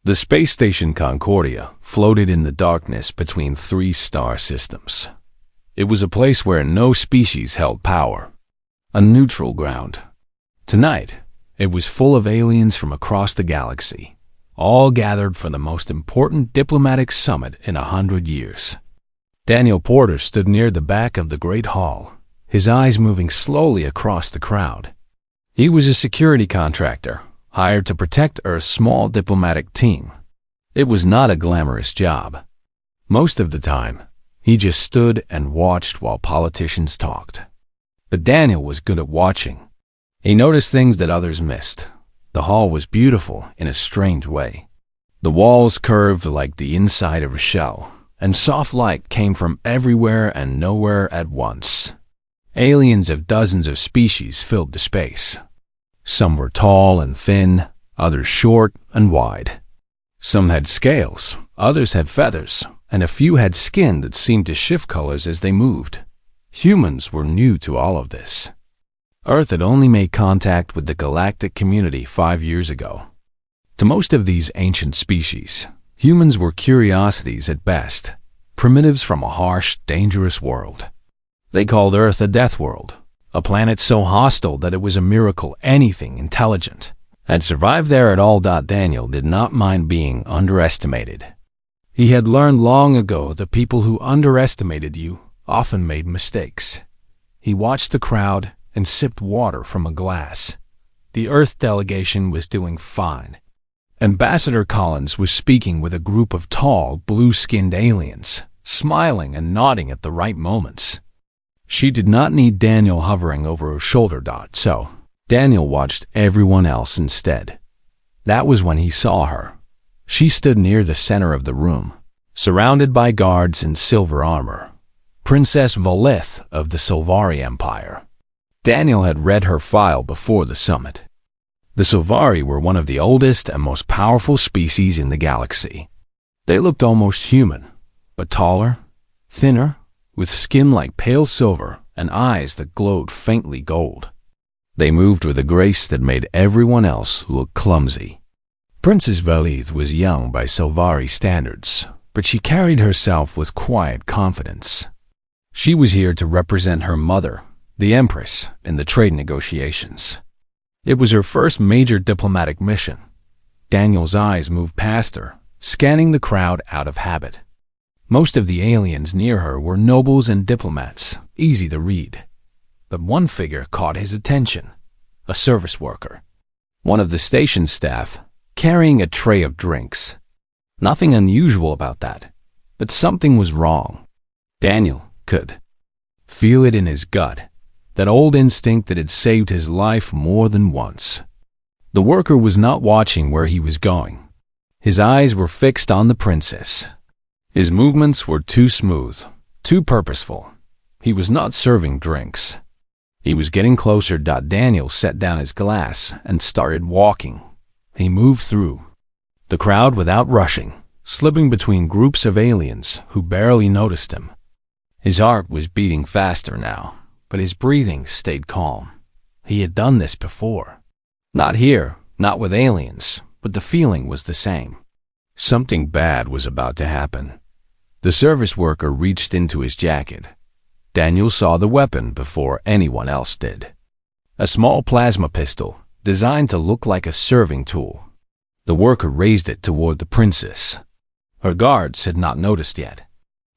The space station Concordia floated in the darkness between three star systems. It was a place where no species held power, a neutral ground. Tonight, it was full of aliens from across the galaxy, all gathered for the most important diplomatic summit in 100 years. Daniel Porter stood near the back of the Great Hall, his eyes moving slowly across the crowd. He was a security contractor, hired to protect Earth's small diplomatic team. It was not a glamorous job. Most of the time, he just stood and watched while politicians talked. But Daniel was good at watching. He noticed things that others missed. The hall was beautiful in a strange way. The walls curved like the inside of a shell, and soft light came from everywhere and nowhere at once. Aliens of dozens of species filled the space. Some were tall and thin, others short and wide. Some had scales, others had feathers, and a few had skin that seemed to shift colors as they moved. Humans were new to all of this. Earth had only made contact with the galactic community 5 years ago. To most of these ancient species, humans were curiosities at best, primitives from a harsh, dangerous world. They called Earth a death world, a planet so hostile that it was a miracle anything intelligent had survived there at all. Daniel did not mind being underestimated. He had learned long ago that people who underestimated you often made mistakes. He watched the crowd and sipped water from a glass. The Earth delegation was doing fine. Ambassador Collins was speaking with a group of tall, blue-skinned aliens, smiling and nodding at the right moments. She did not need Daniel hovering over her shoulder. So Daniel watched everyone else instead. That was when he saw her. She stood near the center of the room, surrounded by guards in silver armor. Princess Volith of the Silvari Empire. Daniel had read her file before the summit. The Silvari were one of the oldest and most powerful species in the galaxy. They looked almost human, but taller, thinner, with skin like pale silver and eyes that glowed faintly gold. They moved with a grace that made everyone else look clumsy. Princess Valith was young by Silvari standards, but she carried herself with quiet confidence. She was here to represent her mother, the Empress, in the trade negotiations. It was her first major diplomatic mission. Daniel's eyes moved past her, scanning the crowd out of habit. Most of the aliens near her were nobles and diplomats, easy to read. But one figure caught his attention, a service worker, one of the station staff, carrying a tray of drinks. Nothing unusual about that, but something was wrong. Daniel could feel it in his gut, that old instinct that had saved his life more than once. The worker was not watching where he was going. His eyes were fixed on the princess. His movements were too smooth, too purposeful. He was not serving drinks. He was getting closer. Daniel set down his glass and started walking. He moved through the crowd without rushing, slipping between groups of aliens who barely noticed him. His heart was beating faster now, but his breathing stayed calm. He had done this before. Not here, not with aliens, but the feeling was the same. Something bad was about to happen. The service worker reached into his jacket. Daniel saw the weapon before anyone else did. A small plasma pistol, designed to look like a serving tool. The worker raised it toward the princess. Her guards had not noticed yet.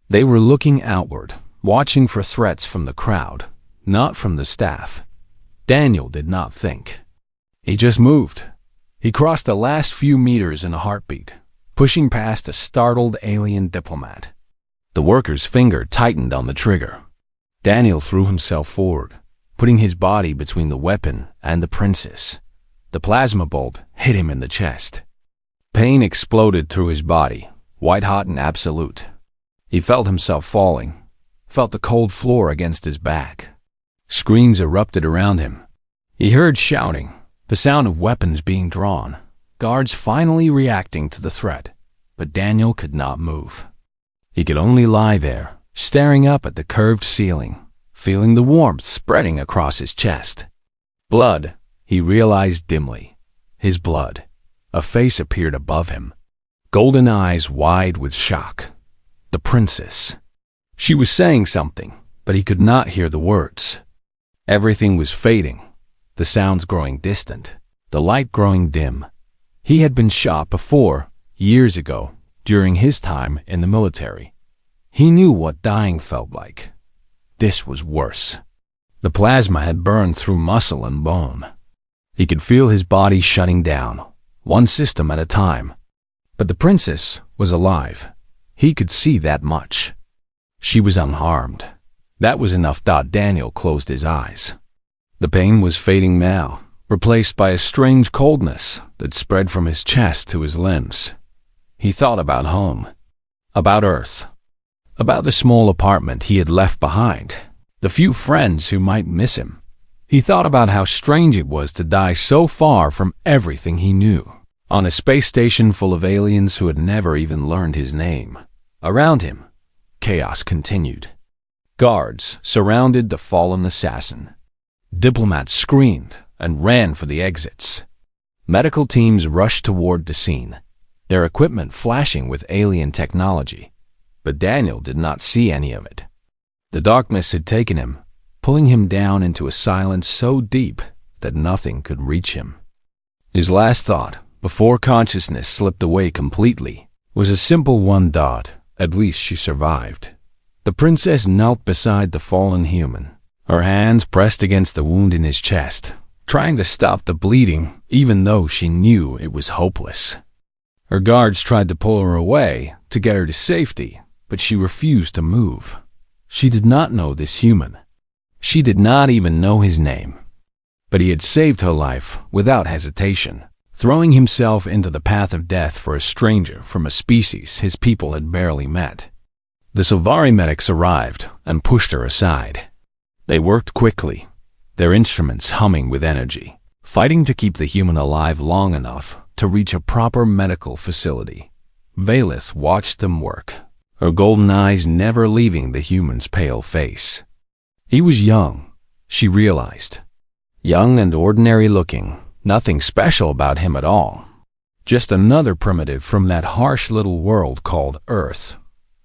They were looking outward, watching for threats from the crowd, not from the staff. Daniel did not think. He just moved. He crossed the last few meters in a heartbeat, pushing past a startled alien diplomat. The worker's finger tightened on the trigger. Daniel threw himself forward, putting his body between the weapon and the princess. The plasma bolt hit him in the chest. Pain exploded through his body, white-hot and absolute. He felt himself falling, felt the cold floor against his back. Screams erupted around him. He heard shouting, the sound of weapons being drawn, guards finally reacting to the threat, but Daniel could not move. He could only lie there, staring up at the curved ceiling, feeling the warmth spreading across his chest. Blood, he realized dimly. His blood. A face appeared above him. golden eyes wide with shock. The princess. She was saying something, but he could not hear the words. Everything was fading, the sounds growing distant, the light growing dim. He had been shot before, years ago, during his time in the military. He knew what dying felt like. This was worse. The plasma had burned through muscle and bone. He could feel his body shutting down, one system at a time. But the princess was alive. He could see that much. She was unharmed. That was enough. Daniel closed his eyes. The pain was fading now, replaced by a strange coldness that spread from his chest to his limbs. He thought about home, about Earth, about the small apartment he had left behind, the few friends who might miss him. He thought about how strange it was to die so far from everything he knew, on a space station full of aliens who had never even learned his name. Around him, chaos continued. Guards surrounded the fallen assassin. Diplomats screamed and ran for the exits. Medical teams rushed toward the scene, their equipment flashing with alien technology. But Daniel did not see any of it. The darkness had taken him, pulling him down into a silence so deep that nothing could reach him. His last thought, before consciousness slipped away completely, was a simple one. At least she survived. The princess knelt beside the fallen human, her hands pressed against the wound in his chest, trying to stop the bleeding even though she knew it was hopeless. Her guards tried to pull her away to get her to safety, but she refused to move. She did not know this human. She did not even know his name. But he had saved her life without hesitation, throwing himself into the path of death for a stranger from a species his people had barely met. The Silvari medics arrived and pushed her aside. They worked quickly, their instruments humming with energy, fighting to keep the human alive long enough to reach a proper medical facility. Valith watched them work, her golden eyes never leaving the human's pale face. He was young, she realized. Young and ordinary looking, nothing special about him at all. Just another primitive from that harsh little world called Earth.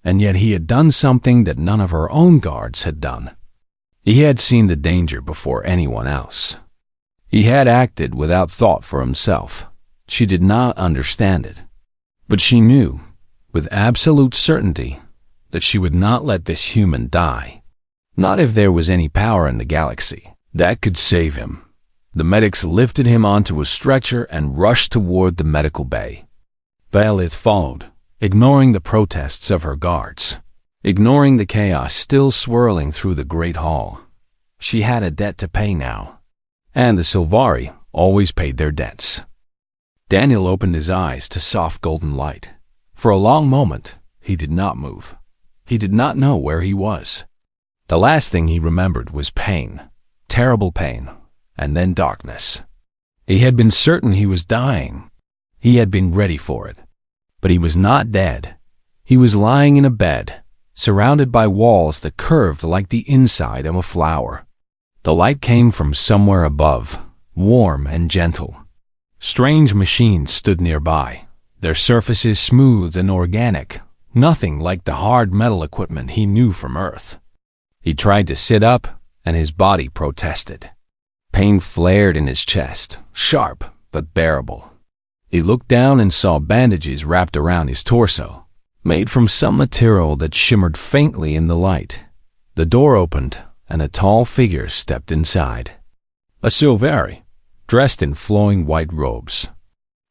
And yet he had done something that none of her own guards had done. He had seen the danger before anyone else. He had acted without thought for himself. She did not understand it. But she knew, with absolute certainty, that she would not let this human die. Not if there was any power in the galaxy that could save him. The medics lifted him onto a stretcher and rushed toward the medical bay. Valith followed, ignoring the protests of her guards, ignoring the chaos still swirling through the great hall. She had a debt to pay now, and the Silvari always paid their debts. Daniel opened his eyes to soft golden light. For a long moment, he did not move. He did not know where he was. The last thing he remembered was pain, terrible pain, and then darkness. He had been certain he was dying. He had been ready for it. But he was not dead. He was lying in a bed, surrounded by walls that curved like the inside of a flower. The light came from somewhere above, warm and gentle. Strange machines stood nearby, their surfaces smooth and organic, nothing like the hard metal equipment he knew from Earth. He tried to sit up, and his body protested. Pain flared in his chest, sharp but bearable. He looked down and saw bandages wrapped around his torso, made from some material that shimmered faintly in the light. The door opened, and a tall figure stepped inside. A Silvari, dressed in flowing white robes.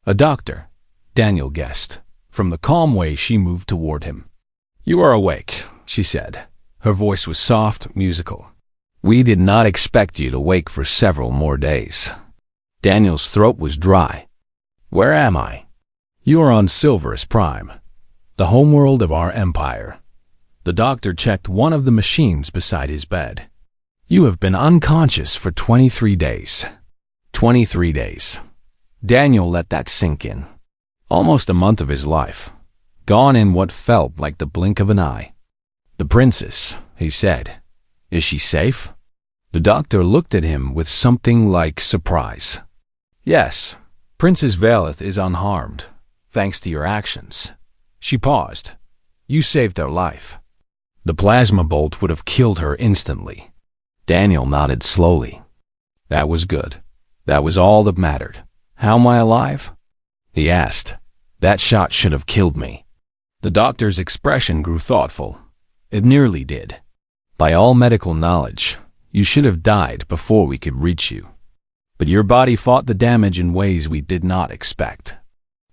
A doctor, Daniel guessed, from the calm way she moved toward him. "You are awake," she said. Her voice was soft, musical. "We did not expect you to wake for several more days." Daniel's throat was dry. "Where am I?" "You are on Silverus Prime, the homeworld of our empire." The doctor checked one of the machines beside his bed. "You have been unconscious for 23 days. 23 days. Daniel let that sink in. Almost a month of his life, gone in what felt like the blink of an eye. "The princess," he said. "Is she safe?" The doctor looked at him with something like surprise. "Yes. Princess Valith is unharmed. thanks to your actions." She paused. "You saved their life." The plasma bolt would have killed her instantly. Daniel nodded slowly. "That was good. That was all that mattered. How am I alive?" he asked. "That shot should have killed me." The doctor's expression grew thoughtful. "It nearly did. By all medical knowledge, you should have died before we could reach you. But your body fought the damage in ways we did not expect."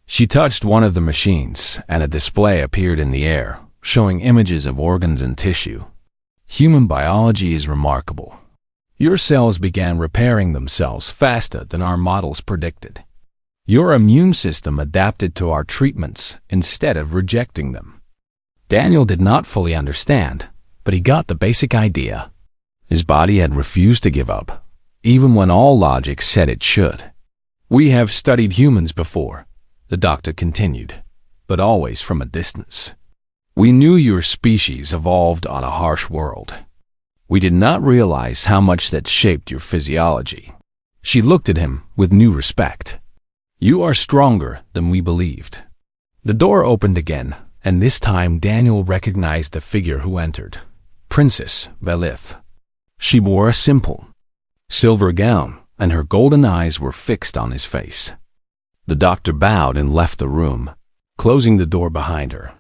She touched one of the machines, and a display appeared in the air, showing images of organs and tissue. "Human biology is remarkable. Your cells began repairing themselves faster than our models predicted. Your immune system adapted to our treatments instead of rejecting them." Daniel did not fully understand, but he got the basic idea. His body had refused to give up, even when all logic said it should. "We have studied humans before," the doctor continued, "but always from a distance. We knew your species evolved on a harsh world. We did not realize how much that shaped your physiology." She looked at him with new respect. "You are stronger than we believed." The door opened again, and this time Daniel recognized the figure who entered. Princess Velith. She wore a simple silver gown, and her golden eyes were fixed on his face. The doctor bowed and left the room, closing the door behind her.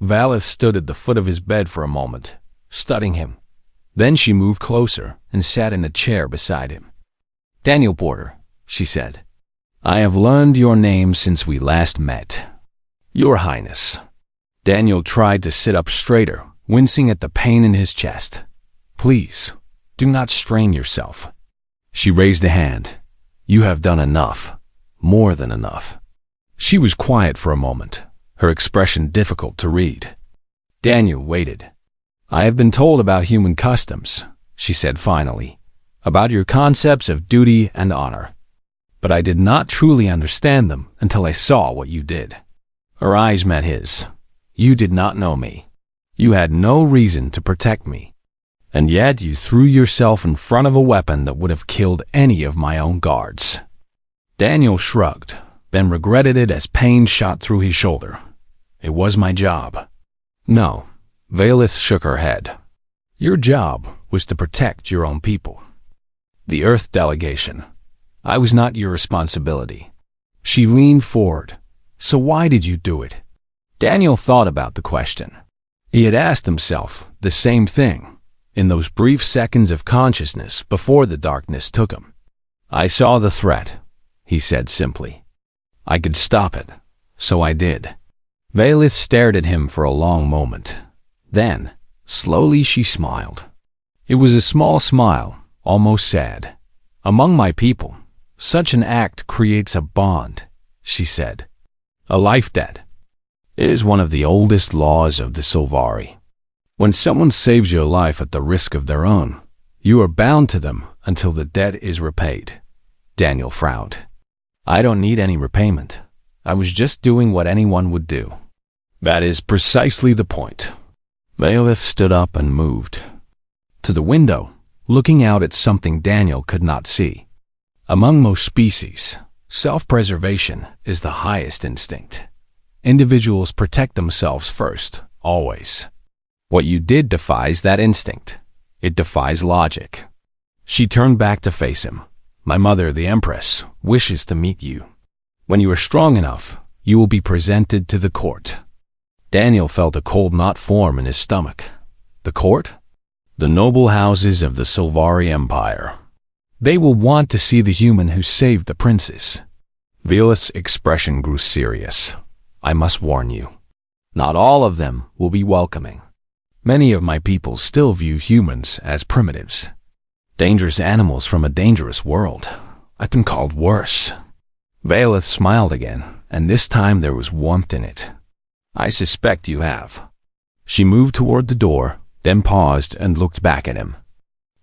Velith stood at the foot of his bed for a moment, studying him. Then she moved closer and sat in a chair beside him. "Daniel Porter," she said, "I have learned your name since we last met. Your Highness." Daniel tried to sit up straighter, wincing at the pain in his chest. "Please, do not strain yourself." She raised a hand. "You have done enough. More than enough." She was quiet for a moment, her expression difficult to read. Daniel waited. "I have been told about human customs," she said finally, "about your concepts of duty and honor. But I did not truly understand them until I saw what you did." Her eyes met his. "You did not know me. You had no reason to protect me. And yet you threw yourself in front of a weapon that would have killed any of my own guards." Daniel shrugged, then regretted it as pain shot through his shoulder. "It was my job." "No." Velith shook her head. "Your job was to protect your own people. The Earth delegation. I was not your responsibility." She leaned forward. "So why did you do it?" Daniel thought about the question. He had asked himself the same thing in those brief seconds of consciousness before the darkness took him. "I saw the threat," he said simply. "I could stop it, so I did." Velith stared at him for a long moment. Then, slowly she smiled. It was a small smile, almost sad. "Among my people, such an act creates a bond," she said. "A life debt. It is one of the oldest laws of the Sylvari. When someone saves your life at the risk of their own, you are bound to them until the debt is repaid." Daniel frowned. "I don't need any repayment. I was just doing what anyone would do." "That is precisely the point." Velith stood up and moved to the window, looking out at something Daniel could not see. "Among most species, self-preservation is the highest instinct. Individuals protect themselves first, always. What you did defies that instinct. It defies logic." She turned back to face him. "My mother, the Empress, wishes to meet you. When you are strong enough, you will be presented to the court." Daniel felt a cold knot form in his stomach. The court? The noble houses of the Sylvari Empire. They will want to see the human who saved the princess. Velith's expression grew serious. "I must warn you. Not all of them will be welcoming. Many of my people still view humans as primitives. Dangerous animals from a dangerous world. I've been called worse." Velith smiled again, and this time there was warmth in it. "I suspect you have." She moved toward the door, then paused and looked back at him.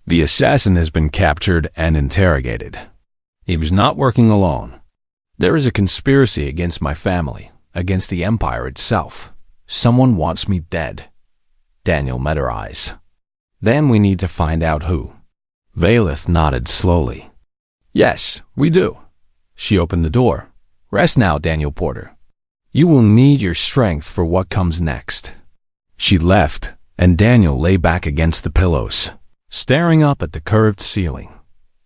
"The assassin has been captured and interrogated. He was not working alone. There is a conspiracy against my family, against the Empire itself. Someone wants me dead." Daniel met her eyes. "Then we need to find out who." Velith nodded slowly. "Yes, we do." She opened the door. "Rest now, Daniel Porter. You will need your strength for what comes next." She left, and Daniel lay back against the pillows, staring up at the curved ceiling.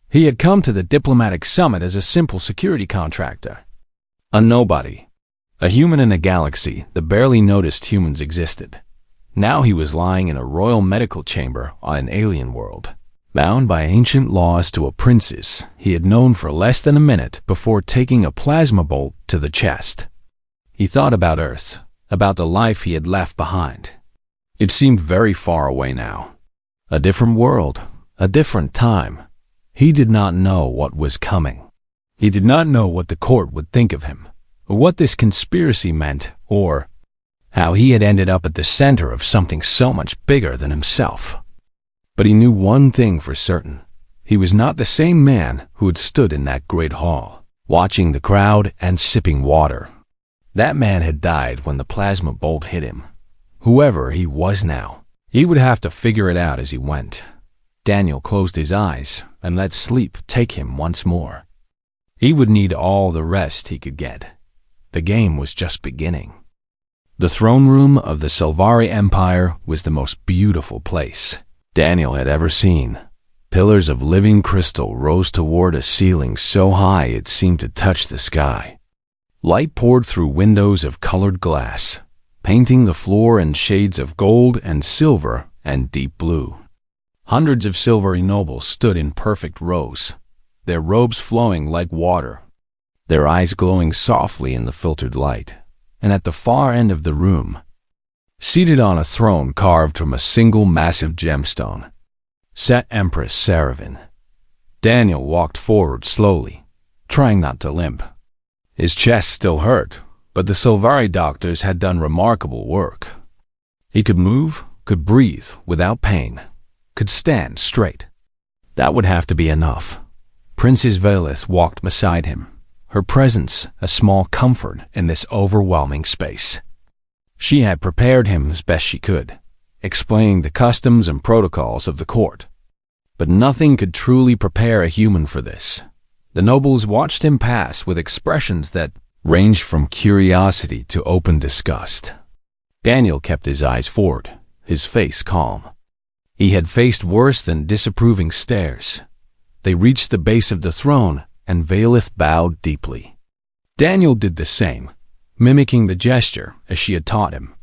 He had come to the diplomatic summit as a simple security contractor. A nobody. A human in a galaxy that barely noticed humans existed. Now he was lying in a royal medical chamber on an alien world, bound by ancient laws to a princess he had known for less than a minute before taking a plasma bolt to the chest. He thought about Earth, about the life he had left behind. It seemed very far away now. A different world, a different time. He did not know what was coming. He did not know what the court would think of him, or what this conspiracy meant, or how he had ended up at the center of something so much bigger than himself. But he knew one thing for certain. He was not the same man who had stood in that great hall, watching the crowd and sipping water. That man had died when the plasma bolt hit him. Whoever he was now, he would have to figure it out as he went. Daniel closed his eyes and let sleep take him once more. He would need all the rest he could get. The game was just beginning. The throne room of the Silvari Empire was the most beautiful place Daniel had ever seen. Pillars of living crystal rose toward a ceiling so high it seemed to touch the sky. Light poured through windows of colored glass, painting the floor in shades of gold and silver and deep blue. Hundreds of silvery nobles stood in perfect rows, their robes flowing like water, their eyes glowing softly in the filtered light. And at the far end of the room, seated on a throne carved from a single massive gemstone, sat Empress Saravin. Daniel walked forward slowly, trying not to limp. His chest still hurt, but the Silvari doctors had done remarkable work. He could move, could breathe without pain, could stand straight. That would have to be enough. Princess Velith walked beside him, her presence a small comfort in this overwhelming space. She had prepared him as best she could, explaining the customs and protocols of the court. But nothing could truly prepare a human for this. The nobles watched him pass with expressions that ranged from curiosity to open disgust. Daniel kept his eyes forward, his face calm. He had faced worse than disapproving stares. They reached the base of the throne, and Velith bowed deeply. Daniel did the same, mimicking the gesture as she had taught him.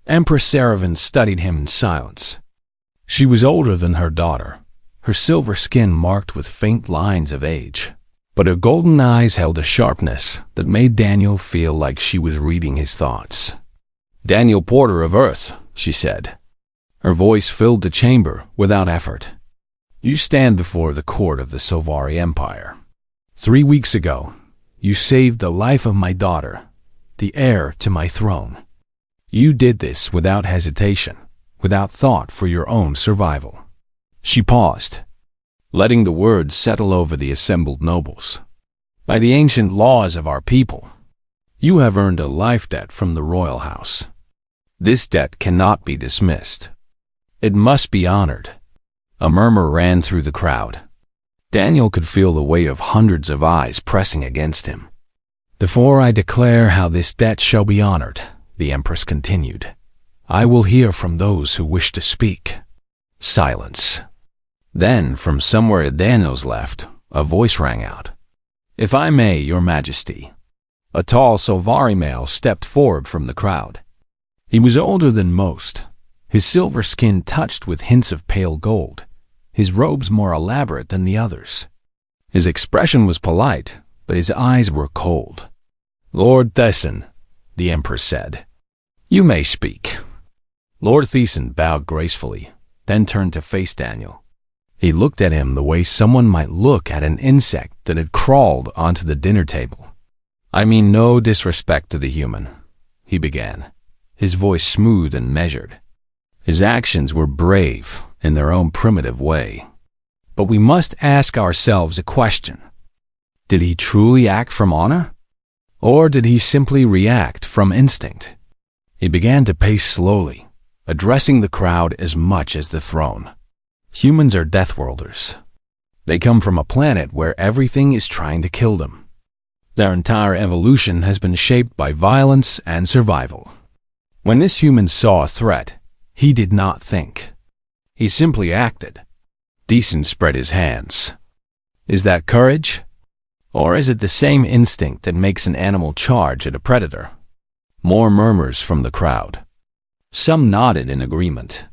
Empress Saravin studied him in silence. She was older than her daughter, her silver skin marked with faint lines of age, but her golden eyes held a sharpness that made Daniel feel like she was reading his thoughts. "Daniel Porter of Earth," she said. Her voice filled the chamber without effort. "You stand before the court of the Silvari Empire. 3 weeks ago, you saved the life of my daughter, the heir to my throne. You did this without hesitation, without thought for your own survival." She paused, letting the words settle over the assembled nobles. "By the ancient laws of our people, you have earned a life debt from the royal house. This debt cannot be dismissed. It must be honored." A murmur ran through the crowd. Daniel could feel the weight of hundreds of eyes pressing against him. "Before I declare how this debt shall be honored," the Empress continued, "I will hear from those who wish to speak." Silence. Then, from somewhere at Daniel's left, a voice rang out. "If I may, Your Majesty." A tall Silvari male stepped forward from the crowd. He was older than most, his silver skin touched with hints of pale gold, his robes more elaborate than the others. His expression was polite, but his eyes were cold. "Lord Thesson," the Empress said, "you may speak." Lord Thesson bowed gracefully, then turned to face Daniel. He looked at him the way someone might look at an insect that had crawled onto the dinner table. "I mean no disrespect to the human," he began, his voice smooth and measured. His actions were brave in their own primitive way. But we must ask ourselves a question. Did he truly act from honor? Or did he simply react from instinct? He began to pace slowly, addressing the crowd as much as the throne. Humans are deathworlders. They come from a planet where everything is trying to kill them. Their entire evolution has been shaped by violence and survival. When this human saw a threat, he did not think. He simply acted. Decent spread his hands. Is that courage? Or is it the same instinct that makes an animal charge at a predator? More murmurs from the crowd. Some nodded in agreement.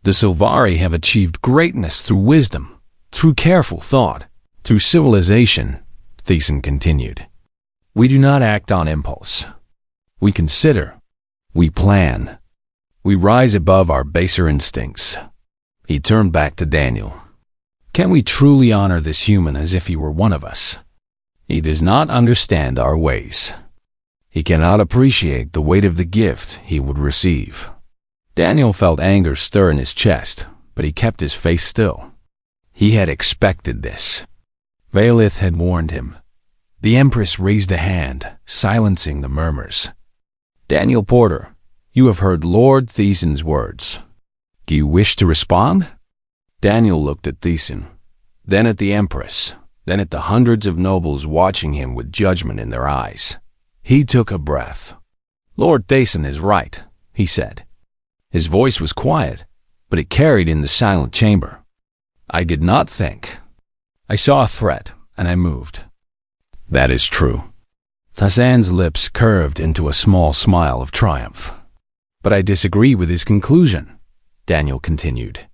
The Sylvari have achieved greatness through wisdom, through careful thought, through civilization, Thiessen continued. We do not act on impulse. We consider. We plan. We rise above our baser instincts. He turned back to Daniel. Can we truly honor this human as if he were one of us? He does not understand our ways. He cannot appreciate the weight of the gift he would receive. Daniel felt anger stir in his chest, but he kept his face still. He had expected this. Valith had warned him. The Empress raised a hand, silencing the murmurs. Daniel Porter, you have heard Lord Thiessen's words. Do you wish to respond? Daniel looked at Thiessen, then at the Empress, then at the hundreds of nobles watching him with judgment in their eyes. He took a breath. Lord Thiessen is right, he said. His voice was quiet, but it carried in the silent chamber. I did not think. I saw a threat, and I moved. That is true. Thassan's lips curved into a small smile of triumph. But I disagree with his conclusion, Daniel continued.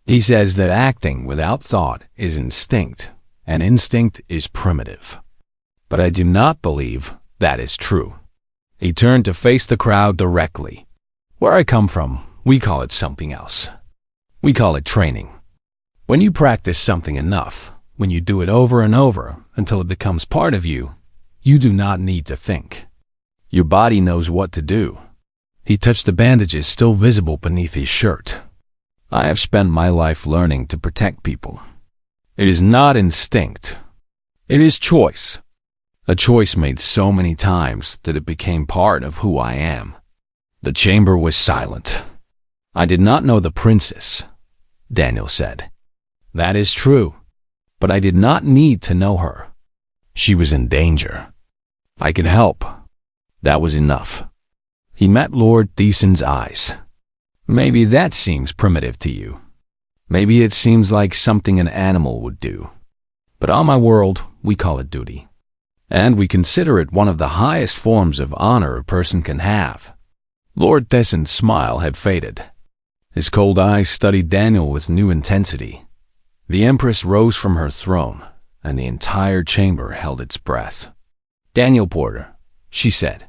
He says that acting without thought is instinct, and instinct is primitive. But I do not believe that is true. He turned to face the crowd directly. Where I come from, we call it something else. We call it training. When you practice something enough, when you do it over and over until it becomes part of you, you do not need to think. Your body knows what to do. He touched the bandages still visible beneath his shirt. I have spent my life learning to protect people. It is not instinct. It is choice. A choice made so many times that it became part of who I am. The chamber was silent. I did not know the princess, Daniel said. That is true, but I did not need to know her. She was in danger. I could help. That was enough. He met Lord Thiessen's eyes. Maybe that seems primitive to you. Maybe it seems like something an animal would do. But on my world, we call it duty. And we consider it one of the highest forms of honor a person can have. Lord Thiessen's smile had faded. His cold eyes studied Daniel with new intensity. The Empress rose from her throne, and the entire chamber held its breath. Daniel Porter, she said,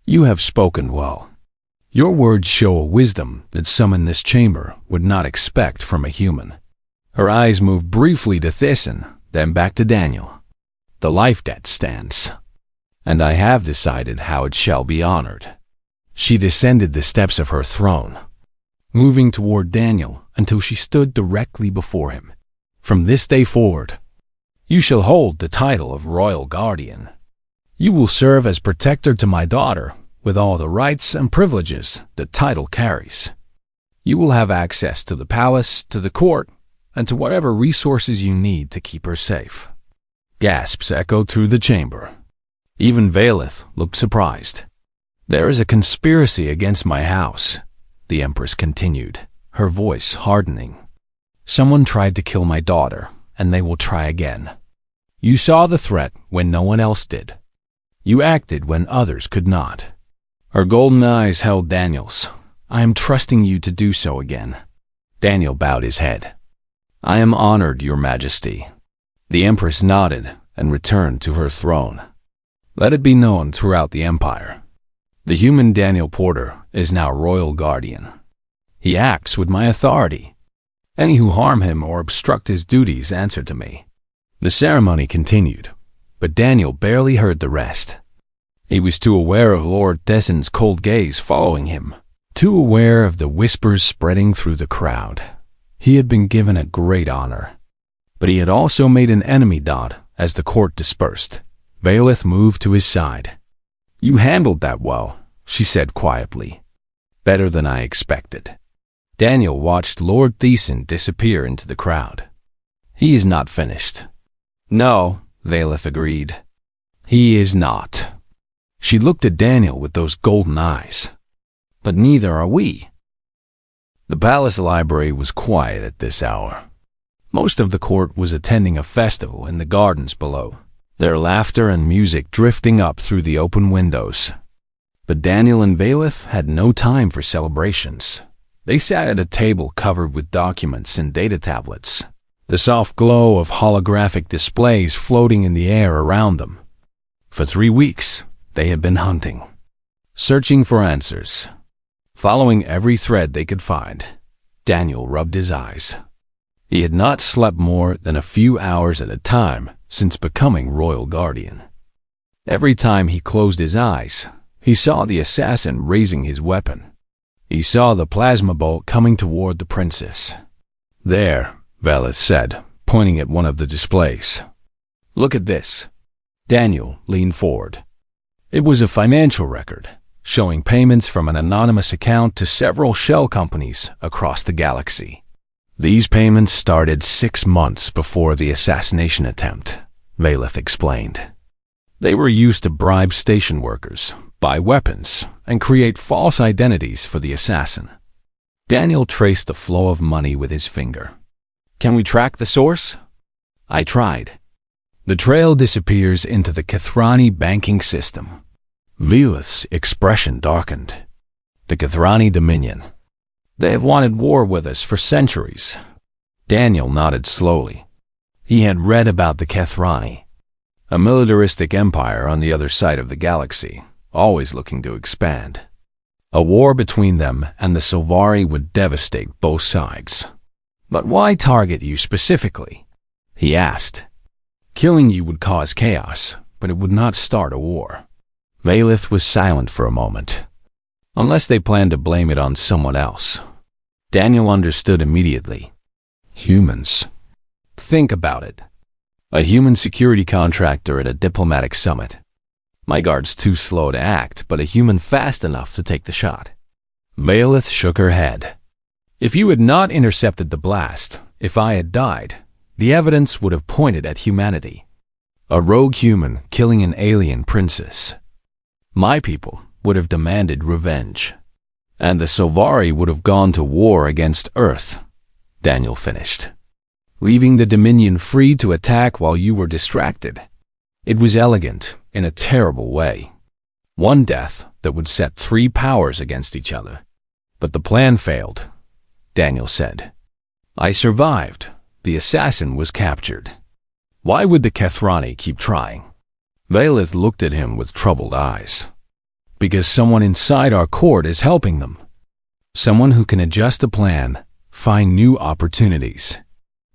you have spoken well. Your words show a wisdom that some in this chamber would not expect from a human. Her eyes moved briefly to Thiessen, then back to Daniel. The life debt stands, and I have decided how it shall be honored. She descended the steps of her throne, moving toward Daniel until she stood directly before him. From this day forward, you shall hold the title of Royal Guardian. You will serve as protector to my daughter with all the rights and privileges the title carries. You will have access to the palace, to the court, and to whatever resources you need to keep her safe. Gasps echoed through the chamber. Even Valith looked surprised. There is a conspiracy against my house, the Empress continued, her voice hardening. Someone tried to kill my daughter, and they will try again. You saw the threat when no one else did. You acted when others could not. Her golden eyes held Daniel's. I am trusting you to do so again. Daniel bowed his head. I am honored, Your Majesty. The Empress nodded and returned to her throne. Let it be known throughout the Empire. The human Daniel Porter is now Royal Guardian. He acts with my authority. Any who harm him or obstruct his duties answer to me. The ceremony continued, but Daniel barely heard the rest. He was too aware of Lord Thiessen's cold gaze following him, too aware of the whispers spreading through the crowd. He had been given a great honor, but he had also made an enemy dot as the court dispersed. Valith moved to his side. You handled that well, she said quietly. Better than I expected. Daniel watched Lord Thiessen disappear into the crowd. He is not finished. No, Valith agreed. He is not. She looked at Daniel with those golden eyes. But neither are we. The palace library was quiet at this hour. Most of the court was attending a festival in the gardens below, their laughter and music drifting up through the open windows. But Daniel and Valeth had no time for celebrations. They sat at a table covered with documents and data tablets, the soft glow of holographic displays floating in the air around them. For 3 weeks, they had been hunting, searching for answers, following every thread they could find. Daniel rubbed his eyes. He had not slept more than a few hours at a time since becoming Royal Guardian. Every time he closed his eyes, he saw the assassin raising his weapon. He saw the plasma bolt coming toward the princess. "There," Valeth said, pointing at one of the displays. "Look at this." Daniel leaned forward. It was a financial record, showing payments from an anonymous account to several shell companies across the galaxy. These payments started 6 months before the assassination attempt, Valeth explained. They were used to bribe station workers, buy weapons, and create false identities for the assassin. Daniel traced the flow of money with his finger. "Can we track the source?" I tried. The trail disappears into the Kathrani banking system. Valeth's expression darkened. The Kathrani Dominion. They have wanted war with us for centuries. Daniel nodded slowly. He had read about the Kathrani, a militaristic empire on the other side of the galaxy, always looking to expand. A war between them and the Silvari would devastate both sides. "But why target you specifically?" he asked. "Killing you would cause chaos, but it would not start a war." Valeth was silent for a moment. Unless they planned to blame it on someone else. Daniel understood immediately. Humans. Think about it. A human security contractor at a diplomatic summit. My guard's too slow to act, but a human fast enough to take the shot. Valeth shook her head. "If you had not intercepted the blast, if I had died, the evidence would have pointed at humanity. A rogue human killing an alien princess. My people would have demanded revenge, and the Silvari would have gone to war against Earth," Daniel finished, "leaving the Dominion free to attack while you were distracted." It was elegant in a terrible way. One death that would set 3 powers against each other. "But the plan failed," Daniel said. "I survived. The assassin was captured. Why would the Kathrani keep trying?" Valeth looked at him with troubled eyes. "Because someone inside our court is helping them. Someone who can adjust the plan, find new opportunities."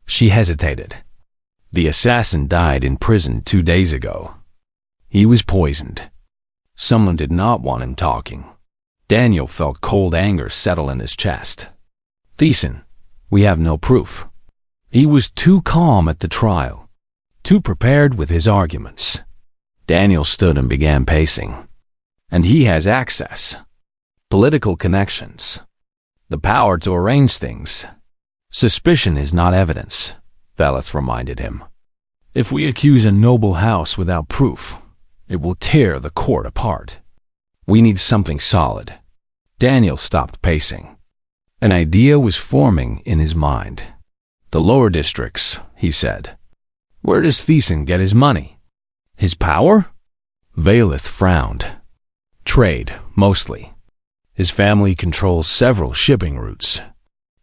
She hesitated. "The assassin died in prison 2 days ago. He was poisoned. Someone did not want him talking." Daniel felt cold anger settle in his chest. "Thiessen, we have no proof." He was too calm at the trial, too prepared with his arguments. Daniel stood and began pacing. "And he has access, political connections, the power to arrange things. Suspicion is not evidence," Valeth reminded him. "If we accuse a noble house without proof, it will tear the court apart. We need something solid." Daniel stopped pacing. An idea was forming in his mind. "The lower districts," he said. "Where does Thiessen get his money? His power?" Valeth frowned. "Trade, mostly. His family controls several shipping routes.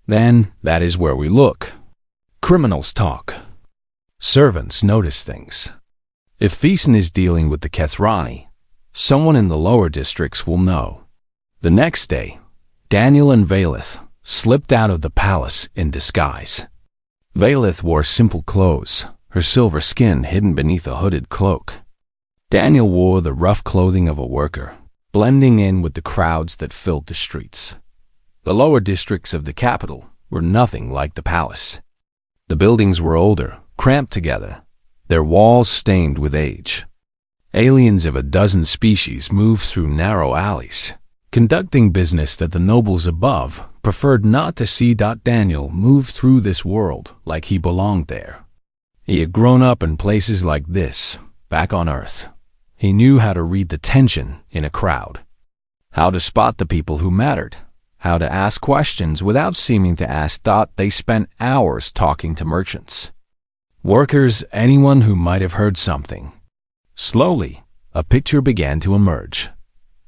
Then that is where we look. Criminals talk. Servants notice things. If Thiessen is dealing with the Kathrani, someone in the lower districts will know." The next day, Daniel and Valeth slipped out of the palace in disguise. Valeth wore simple clothes, her silver skin hidden beneath a hooded cloak. Daniel wore the rough clothing of a worker, blending in with the crowds that filled the streets. The lower districts of the capital were nothing like the palace. The buildings were older, cramped together, their walls stained with age. Aliens of a dozen species moved through narrow alleys, conducting business that the nobles above preferred not to see. Daniel moved through this world like he belonged there. He had grown up in places like this, back on Earth. He knew how to read the tension in a crowd, how to spot the people who mattered, how to ask questions without seeming to ask. They spent hours talking to merchants, workers, anyone who might have heard something. Slowly, a picture began to emerge.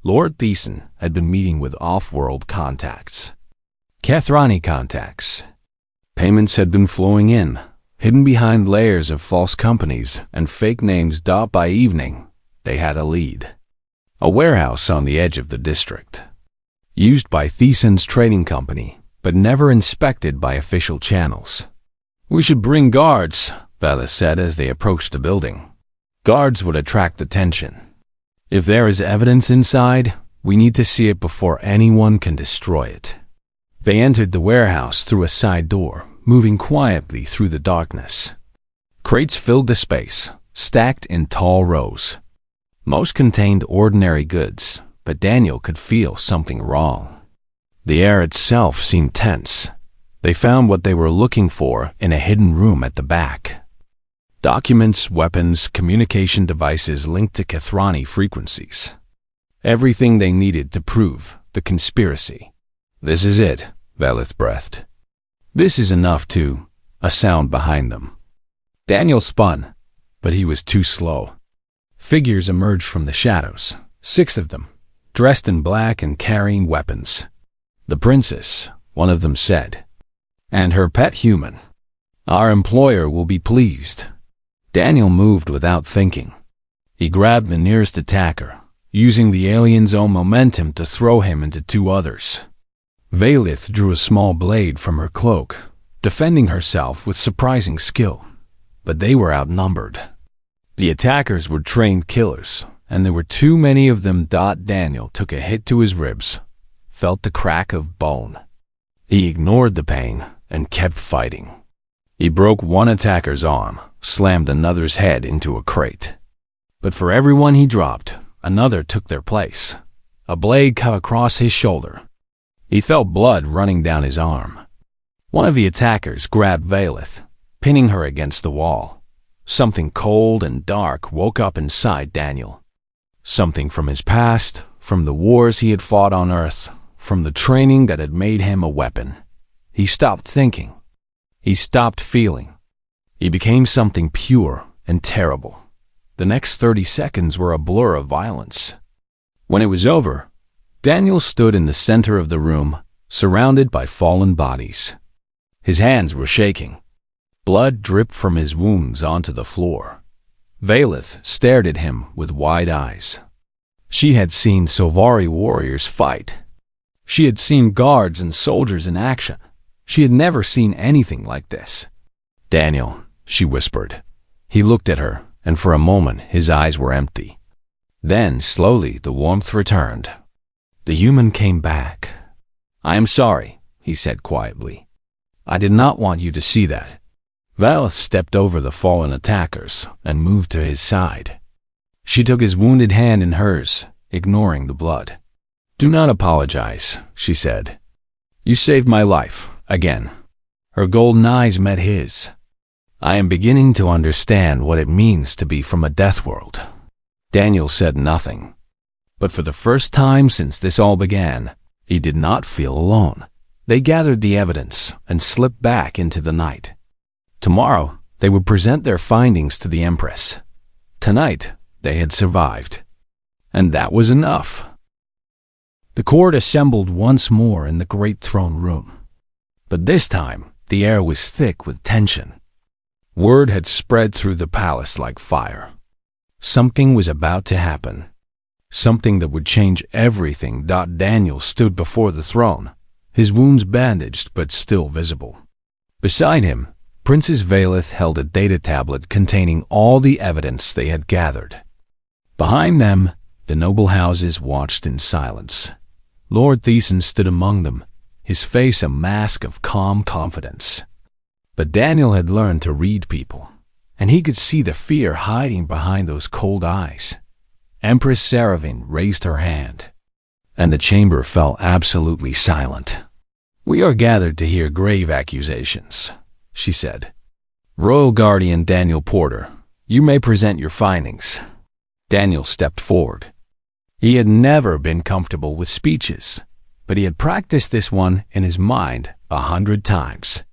Lord Thiessen had been meeting with off-world contacts, Kethrani contacts. Payments had been flowing in, hidden behind layers of false companies and fake names. By evening, they had a lead. A warehouse on the edge of the district, used by Thiessen's trading company, but never inspected by official channels. "We should bring guards," Bella said as they approached the building. "Guards would attract attention. If there is evidence inside, we need to see it before anyone can destroy it." They entered the warehouse through a side door, moving quietly through the darkness. Crates filled the space, stacked in tall rows. Most contained ordinary goods, but Daniel could feel something wrong. The air itself seemed tense. They found what they were looking for in a hidden room at the back. Documents, weapons, communication devices linked to Kethrani frequencies. Everything they needed to prove the conspiracy. "This is it," Velith breathed. "This is enough to..." A sound behind them. Daniel spun, but he was too slow. Figures emerged from the shadows, 6 of them, dressed in black and carrying weapons. "The princess," one of them said, "and her pet human. Our employer will be pleased." Daniel moved without thinking. He grabbed the nearest attacker, using the alien's own momentum to throw him into 2 others. Velith drew a small blade from her cloak, defending herself with surprising skill, but they were outnumbered. The attackers were trained killers, and there were too many of them. Daniel took a hit to his ribs, felt the crack of bone. He ignored the pain and kept fighting. He broke one attacker's arm, slammed another's head into a crate. But for everyone he dropped, another took their place. A blade cut across his shoulder. He felt blood running down his arm. One of the attackers grabbed Velith, pinning her against the wall. Something cold and dark woke up inside Daniel. Something from his past, from the wars he had fought on Earth, from the training that had made him a weapon. He stopped thinking. He stopped feeling. He became something pure and terrible. The next 30 seconds were a blur of violence. When it was over, Daniel stood in the center of the room, surrounded by fallen bodies. His hands were shaking. Blood dripped from his wounds onto the floor. Velith stared at him with wide eyes. She had seen Silvari warriors fight. She had seen guards and soldiers in action. She had never seen anything like this. "Daniel," she whispered. He looked at her, and for a moment his eyes were empty. Then, slowly, the warmth returned. The human came back. "I am sorry," he said quietly. "I did not want you to see that." Velith stepped over the fallen attackers and moved to his side. She took his wounded hand in hers, ignoring the blood. "Do not apologize," she said. "You saved my life, again." Her golden eyes met his. "I am beginning to understand what it means to be from a death world." Daniel said nothing. But for the first time since this all began, he did not feel alone. They gathered the evidence and slipped back into the night. Tomorrow, they would present their findings to the Empress. Tonight, they had survived. And that was enough. The court assembled once more in the great throne room. But this time, the air was thick with tension. Word had spread through the palace like fire. Something was about to happen. Something that would change everything. Daniel stood before the throne, his wounds bandaged but still visible. Beside him, Princess Velith held a data tablet containing all the evidence they had gathered. Behind them, the noble houses watched in silence. Lord Thiessen stood among them, his face a mask of calm confidence. But Daniel had learned to read people, and he could see the fear hiding behind those cold eyes. Empress Saravin raised her hand, and the chamber fell absolutely silent. "We are gathered to hear grave accusations," she said. "Royal Guardian Daniel Porter, you may present your findings." Daniel stepped forward. He had never been comfortable with speeches, but he had practiced this one in his mind 100 times.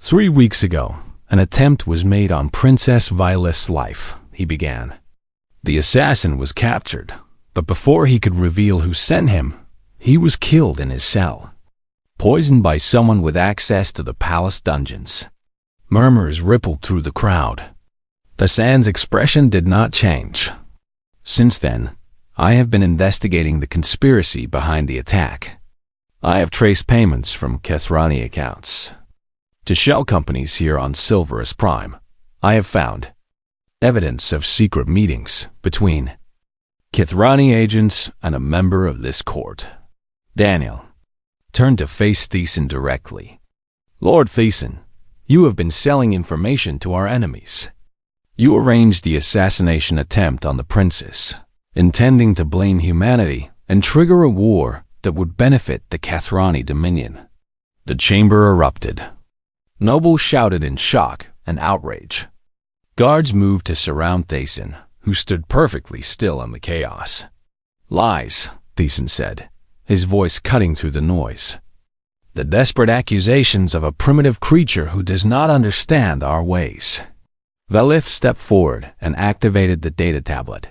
3 weeks ago, an attempt was made on Princess Violet's life, he began. The assassin was captured, but before he could reveal who sent him, he was killed in his cell, poisoned by someone with access to the palace dungeons. Murmurs rippled through the crowd. Hassan's expression did not change. Since then, I have been investigating the conspiracy behind the attack. I have traced payments from Kethrani accounts to shell companies here on Silverus Prime. I have found evidence of secret meetings between Kethrani agents and a member of this court. Daniel turned to face Thiessen directly. Lord Thiessen, you have been selling information to our enemies. You arranged the assassination attempt on the princess, intending to blame humanity and trigger a war that would benefit the Kethrani Dominion. The chamber erupted. Nobles shouted in shock and outrage. Guards moved to surround Thiessen, who stood perfectly still in the chaos. Lies, Thiessen said, his voice cutting through the noise. The desperate accusations of a primitive creature who does not understand our ways. Velith stepped forward and activated the data tablet.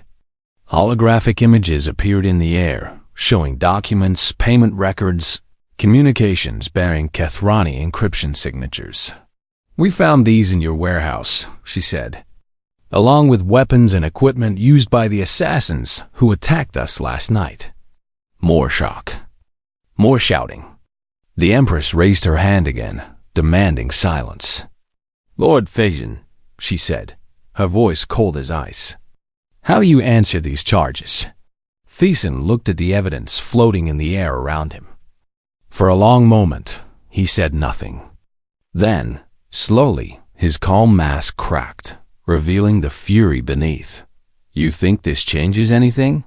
Holographic images appeared in the air, showing documents, payment records, communications bearing Kethrani encryption signatures. We found these in your warehouse, she said, along with weapons and equipment used by the assassins who attacked us last night. More shock. More shouting. The Empress raised her hand again, demanding silence. Lord Thiessen, she said, her voice cold as ice. How do you answer these charges? Thiessen looked at the evidence floating in the air around him. For a long moment, he said nothing. Then, slowly, his calm mask cracked, revealing the fury beneath. You think this changes anything?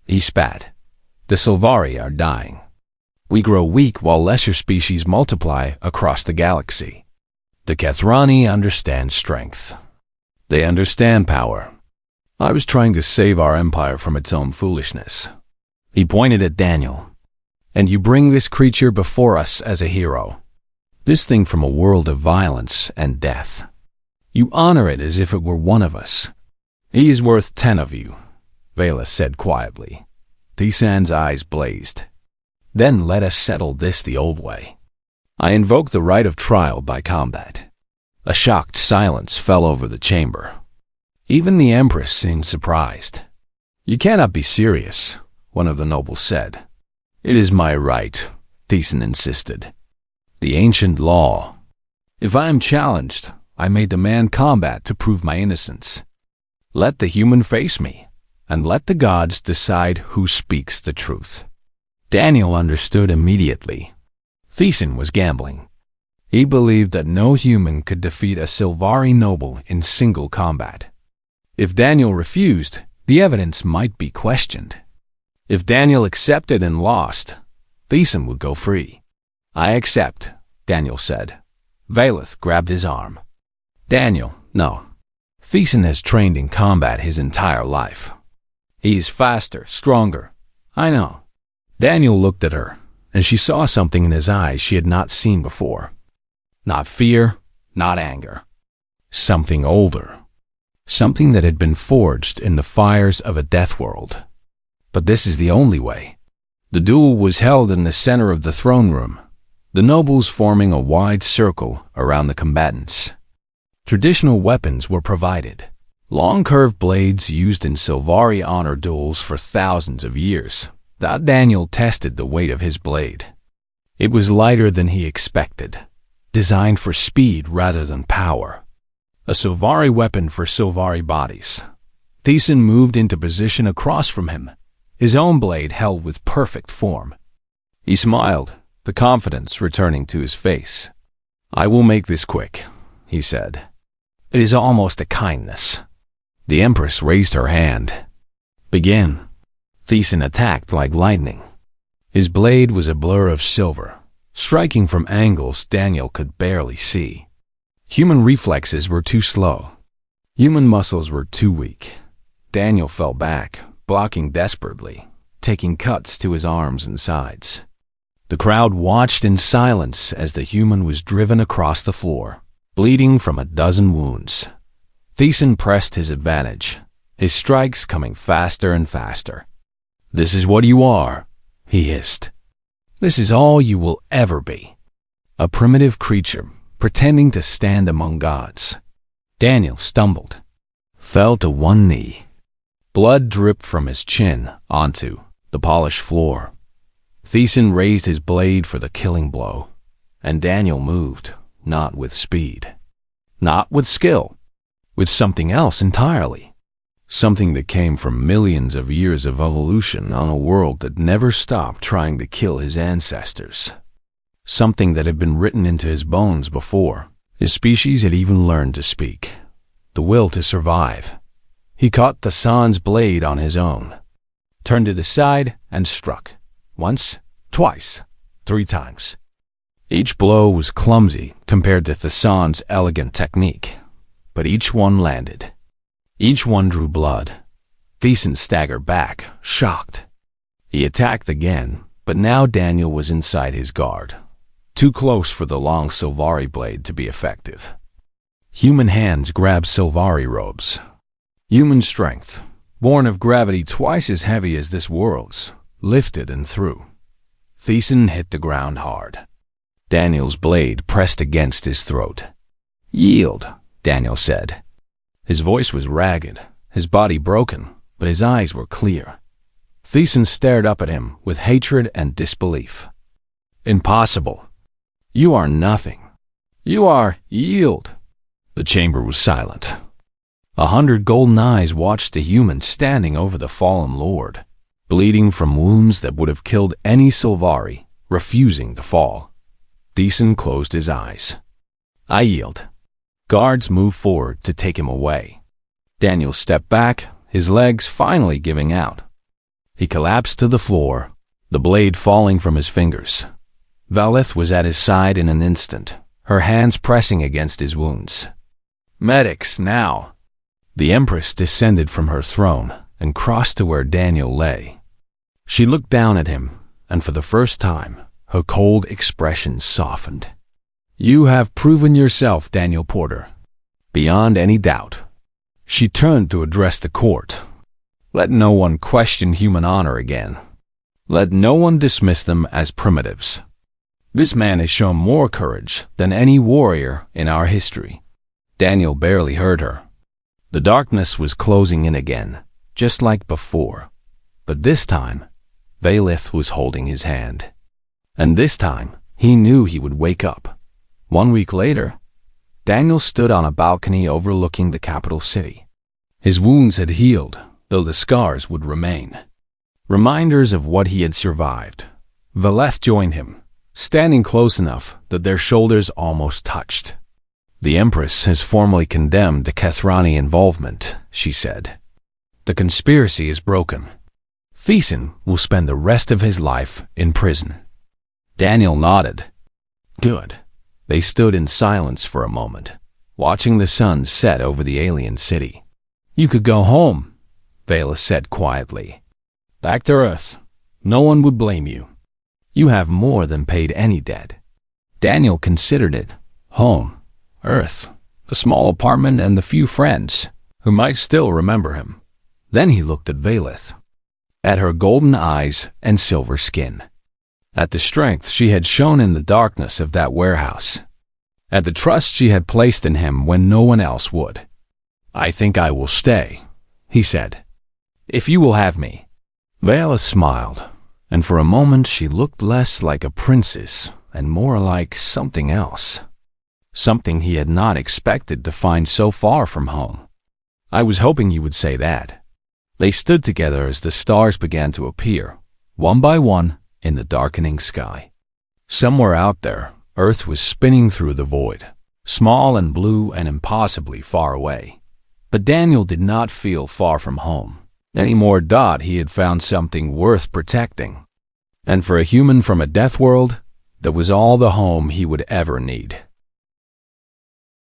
He spat. The Sylvari are dying. We grow weak while lesser species multiply across the galaxy. The Kethrani understand strength. They understand power. I was trying to save our empire from its own foolishness. He pointed at Daniel. And you bring this creature before us as a hero. This thing from a world of violence and death. You honor it as if it were one of us. He is worth 10 of you, Vela said quietly. Thiessen's eyes blazed. Then let us settle this the old way. I invoke the right of trial by combat. A shocked silence fell over the chamber. Even the Empress seemed surprised. You cannot be serious, one of the nobles said. It is my right, Thiessen insisted. The ancient law. If I am challenged, I may demand combat to prove my innocence. Let the human face me, and let the gods decide who speaks the truth. Daniel understood immediately. Thiessen was gambling. He believed that no human could defeat a Sylvari noble in single combat. If Daniel refused, the evidence might be questioned. If Daniel accepted and lost, Thiessen would go free. I accept, Daniel said. Velith grabbed his arm. Daniel, no. Thiessen has trained in combat his entire life. He is faster, stronger. I know. Daniel looked at her, and she saw something in his eyes she had not seen before. Not fear, not anger. Something older. Something that had been forged in the fires of a death world. But this is the only way. The duel was held in the center of the throne room, the nobles forming a wide circle around the combatants. Traditional weapons were provided. Long curved blades used in Sylvari honor duels for thousands of years. That Daniel tested the weight of his blade. It was lighter than he expected, designed for speed rather than power. A Sylvari weapon for Sylvari bodies. Thiessen moved into position across from him, his own blade held with perfect form. He smiled, the confidence returning to his face. I will make this quick, he said. It is almost a kindness. The Empress raised her hand. Begin. Thiessen attacked like lightning. His blade was a blur of silver, striking from angles Daniel could barely see. Human reflexes were too slow. Human muscles were too weak. Daniel fell back, blocking desperately, taking cuts to his arms and sides. The crowd watched in silence as the human was driven across the floor, bleeding from a dozen wounds. Thiessen pressed his advantage, his strikes coming faster and faster. "This is what you are," he hissed. "This is all you will ever be. A primitive creature pretending to stand among gods." Daniel stumbled, fell to one knee. Blood dripped from his chin onto the polished floor. Thiessen raised his blade for the killing blow, and Daniel moved, not with speed, not with skill, with something else entirely. Something that came from millions of years of evolution on a world that never stopped trying to kill his ancestors. Something that had been written into his bones before his species had even learned to speak. The will to survive. He caught Thiessen's blade on his own, turned it aside, and struck. Once, twice, 3 times. Each blow was clumsy compared to Thiessen's elegant technique, but each one landed. Each one drew blood. Thiessen staggered back, shocked. He attacked again, but now Daniel was inside his guard, too close for the long Sylvari blade to be effective. Human hands grabbed Sylvari robes. Human strength, born of gravity twice as heavy as this world's, lifted and threw. Thiessen hit the ground hard. Daniel's blade pressed against his throat. "Yield," Daniel said. His voice was ragged, his body broken, but his eyes were clear. Thiessen stared up at him with hatred and disbelief. "Impossible. You are nothing. You are yield." The chamber was silent. 100 golden eyes watched the human standing over the fallen lord, bleeding from wounds that would have killed any Sylvari, refusing to fall. Thiessen closed his eyes. "I yield." Guards moved forward to take him away. Daniel stepped back, his legs finally giving out. He collapsed to the floor, the blade falling from his fingers. Valith was at his side in an instant, her hands pressing against his wounds. "Medics, now!" The Empress descended from her throne and crossed to where Daniel lay. She looked down at him, and for the first time, her cold expression softened. "You have proven yourself, Daniel Porter, beyond any doubt." She turned to address the court. "Let no one question human honor again. Let no one dismiss them as primitives. This man has shown more courage than any warrior in our history." Daniel barely heard her. The darkness was closing in again, just like before. But this time, Valith was holding his hand. And this time, he knew he would wake up. 1 week later, Daniel stood on a balcony overlooking the capital city. His wounds had healed, though the scars would remain. Reminders of what he had survived. Valeth joined him, standing close enough that their shoulders almost touched. "The Empress has formally condemned the Kethrani involvement," she said. "The conspiracy is broken. Thiessen will spend the rest of his life in prison." Daniel nodded. "Good." They stood in silence for a moment, watching the sun set over the alien city. "You could go home," Valith said quietly. "Back to Earth. No one would blame you. You have more than paid any debt." Daniel considered it. Home, Earth, the small apartment, and the few friends who might still remember him. Then he looked at Valith, at her golden eyes and silver skin, at the strength she had shown in the darkness of that warehouse, at the trust she had placed in him when no one else would. "I think I will stay," he said, "if you will have me." Valith smiled, and for a moment she looked less like a princess and more like something else. Something he had not expected to find so far from home. "I was hoping you would say that." They stood together as the stars began to appear, one by one, in the darkening sky. Somewhere out there, Earth was spinning through the void, small and blue and impossibly far away. But Daniel did not feel far from home, any more thought he had found something worth protecting. And for a human from a death world, that was all the home he would ever need.